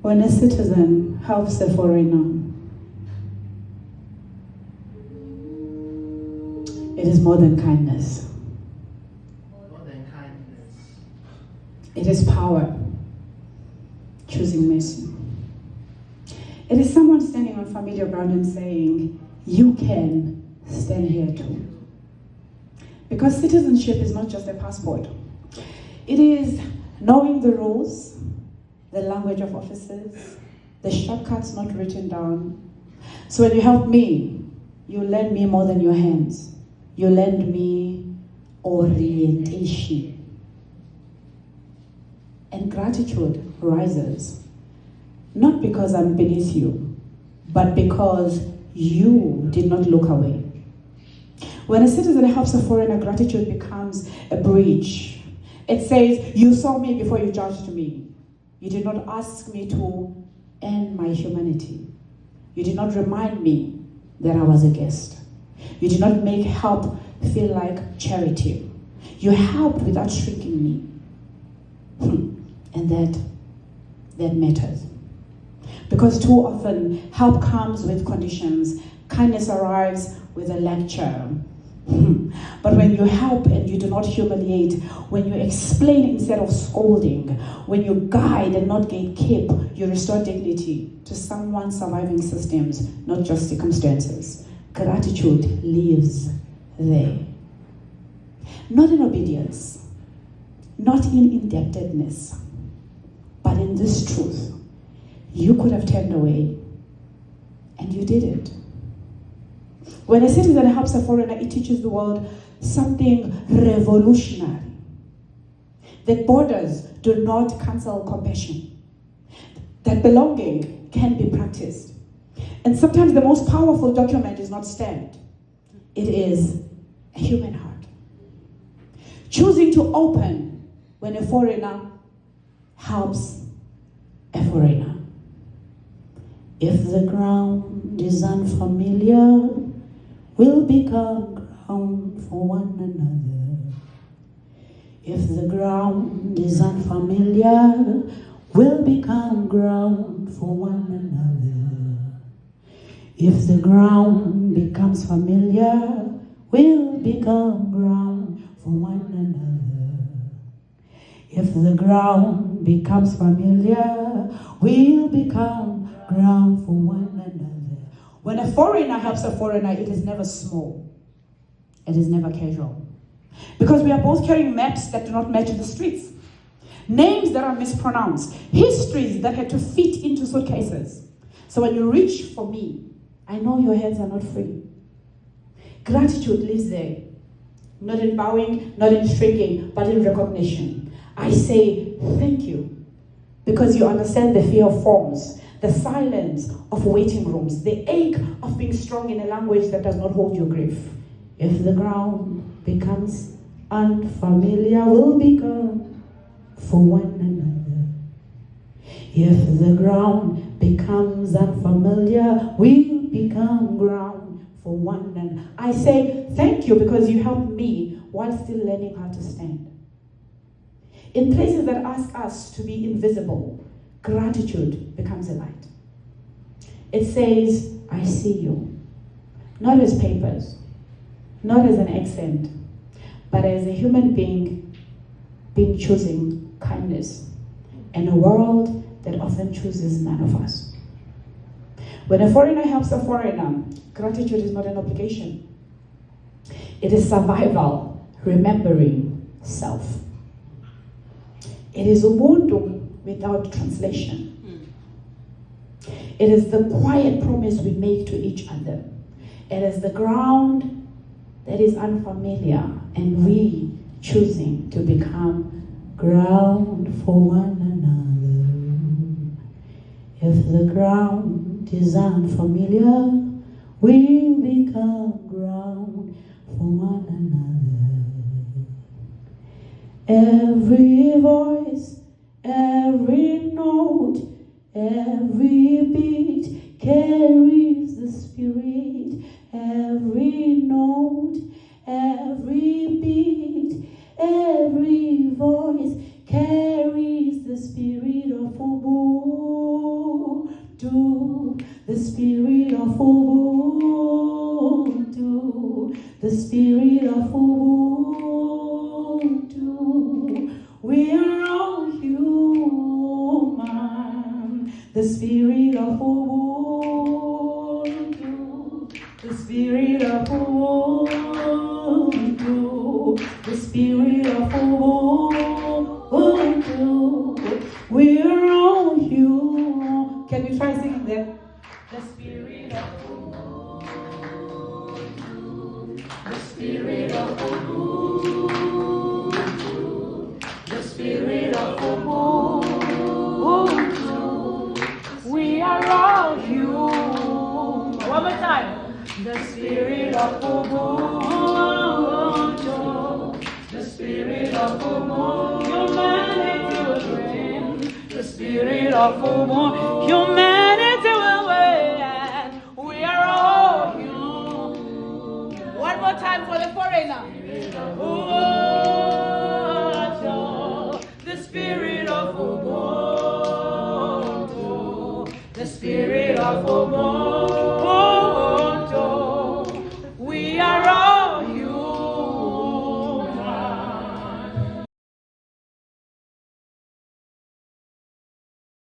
When a citizen helps a foreigner, it is more than kindness. More than kindness. It is power, choosing mercy. It is someone standing on familiar ground and saying, you can stand here too. Because citizenship is not just a passport. It is knowing the rules, the language of officers, the shortcuts not written down. So when you help me, you lend me more than your hands. You lend me orientation. And gratitude rises, not because I'm beneath you, but because you did not look away. When a citizen helps a foreigner, gratitude becomes a bridge. It says, you saw me before you judged me. You did not ask me to end my humanity. You did not remind me that I was a guest. You did not make help feel like charity. You helped without shrinking me. And that matters. Because too often, help comes with conditions. Kindness arrives with a lecture. But when you help and you do not humiliate, when you explain instead of scolding, when you guide and not gatekeep, you restore dignity to someone surviving systems, not just circumstances. Gratitude lives there. Not in obedience, not in indebtedness, but in this truth. You could have turned away, and you did it. When a citizen helps a foreigner, it teaches the world something revolutionary. That borders do not cancel compassion. That belonging can be practiced. And sometimes the most powerful document is not stamped. It is a human heart. Choosing to open when a foreigner helps a foreigner. If the ground is unfamiliar, we'll become ground for one another. If the ground is unfamiliar, we'll become ground for one another. If the ground becomes familiar, we'll become ground for one another. If the ground becomes familiar, we'll become ground for one another. When a foreigner helps a foreigner, it is never small. It is never casual. Because we are both carrying maps that do not match the streets. Names that are mispronounced. Histories that had to fit into suitcases. So when you reach for me, I know your hands are not free. Gratitude lives there. Not in bowing, not in shrinking, but in recognition. I say thank you. Because you understand the fear of forms. The silence of waiting rooms, the ache of being strong in a language that does not hold your grief. If the ground becomes unfamiliar, we'll become for one another. If the ground becomes unfamiliar, we'll become ground for one another. I say thank you because you helped me while still learning how to stand. In places that ask us to be invisible, gratitude becomes a light. It says, I see you. Not as papers, not as an accent, but as a human being choosing kindness in a world that often chooses none of us. When a foreigner helps a foreigner, gratitude is not an obligation. It is survival, remembering self. It is ubuntu without translation. It is the quiet promise we make to each other. It is the ground that is unfamiliar and we choosing to become ground for one another. If the ground is unfamiliar, we'll become ground for one another. Every voice, every note, every beat carries the spirit. Every note, every beat, every voice carries the spirit of Ubuntu. Ubuntu, the spirit of Ubuntu, the spirit of Ubuntu. We are all human, the spirit of Ubuntu, the spirit of Ubuntu, the spirit of Ubuntu. We are all human. Can we try singing that? The spirit of Ubuntu, the spirit of Ubuntu, the spirit of Ubuntu. We are all human. One more time. The spirit of Ubuntu, the spirit of Ubuntu, humanity will reign. The spirit of Ubuntu, humanity will win. We are all human. One more time for the foreigner. Ubuntu, the spirit of Ubuntu, the spirit of Ubuntu.